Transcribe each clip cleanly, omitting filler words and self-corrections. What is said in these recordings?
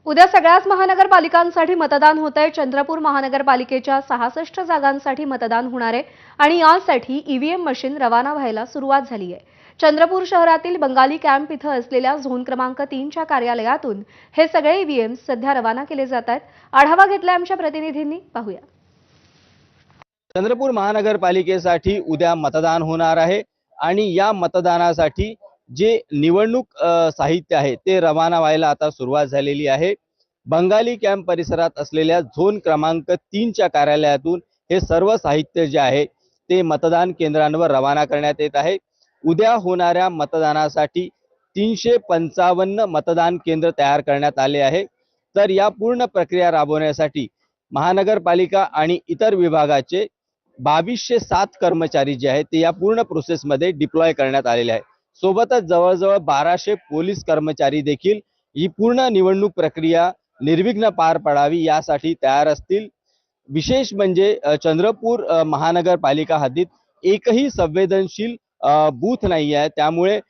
उद्या सगळ्याच महानगरपालिकांसाठी मतदान होत आहे। चंद्रपूर महानगरपालिकेच्या 66 जागांसाठी मतदान होणार आहे आणि यासाठी ईव्हीएम मशीन रवाना व्हायला सुरुवात झाली आहे। चंद्रपूर शहरातील बंगाली कॅम्प इथं असलेल्या झोन क्रमांक 3 च्या कार्यालयातून हे सगळे ईव्हीएम सध्या रवाना केले जात आहेत। आढावा घेतलाय आमच्या प्रतिनिधींनी, पाहूया। चंद्रपूर महानगरपालिकेसाठी उद्या मतदान होणार आहे आणि या मतदानासाठी जे निवडणूक साहित्य आहे ते रवाना व्हायला आता सुरुवात झालेली आहे। बंगाली कॅम्प परिसरात असलेल्या झोन क्रमांक 3 च्या कार्यालयातून हे सर्व साहित्य जे आहे ते मतदान केंद्रांवर रवाना करण्यात येत आहे। उद्या होणाऱ्या मतदानासाठी 355 मतदान केंद्र तयार करण्यात आले आहे। तर या पूर्ण प्रक्रिया राबवण्यासाठी महानगरपालिका आणि इतर विभागाचे 2207 कर्मचारी जे आहेत ते या पूर्ण प्रोसेसमध्ये डिप्लॉय करण्यात आलेले आहे। सोबतच जवळजवळ 1200 पोलीस कर्मचारी देखील ही पूर्ण निवडणूक प्रक्रिया निर्विघ्न पार पडावी यासाठी तयार असतील। विशेष म्हणजे चंद्रपूर महानगरपालिका हद्दीत एकही संवेदनशील बूथ नाही आहे, त्यामुळे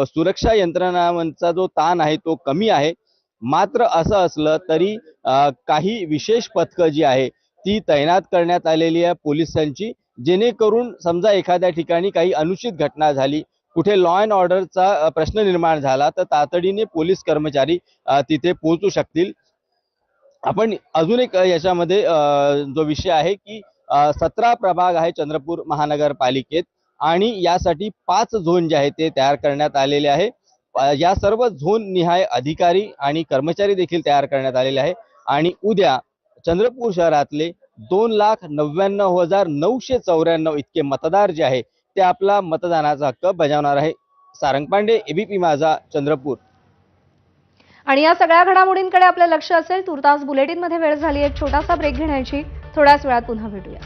सुरक्षा यंत्रणांचा जो ताण आहे तो कमी आहे। मात्र असं असलं तरी काही विशेष पथकं जी आहे ती तैनात करण्यात आलेली आहे पोलिसांची, जेणेकरून समजा एखाद्या ठिकाणी काही अनुचित घटना झाली, कुठे लॉ अँड ऑर्डरचा प्रश्न निर्माण झाला तर तातडीने पोलीस कर्मचारी तिथे पोहोचू शकतील। आपण अजून एक याच्यामध्ये जो विषय आहे की 17 प्रभाग आहे चंद्रपूर महानगरपालिकेत आणि यासाठी 5 झोन जे आहेत ते तयार करण्यात आलेले आहे। या सर्व झोन निहाय अधिकारी आणि कर्मचारी देखील तयार करण्यात आलेले आहे आणि उद्या चंद्रपूर शहरातले 2,99,994 इतके मतदार जे आहे ते आपला मतदानाचा हक्क बजावणार आहे। सारंग पांडे, एबीपी माझा, चंद्रपूर। आणि या सगळ्या घडामोडींकडे आपलं लक्ष असेल। तुर्तास बुलेटिनमध्ये वेळ झाली आहे छोटासा ब्रेक घेण्याची। थोड्याच वेळात पुन्हा भेटूया।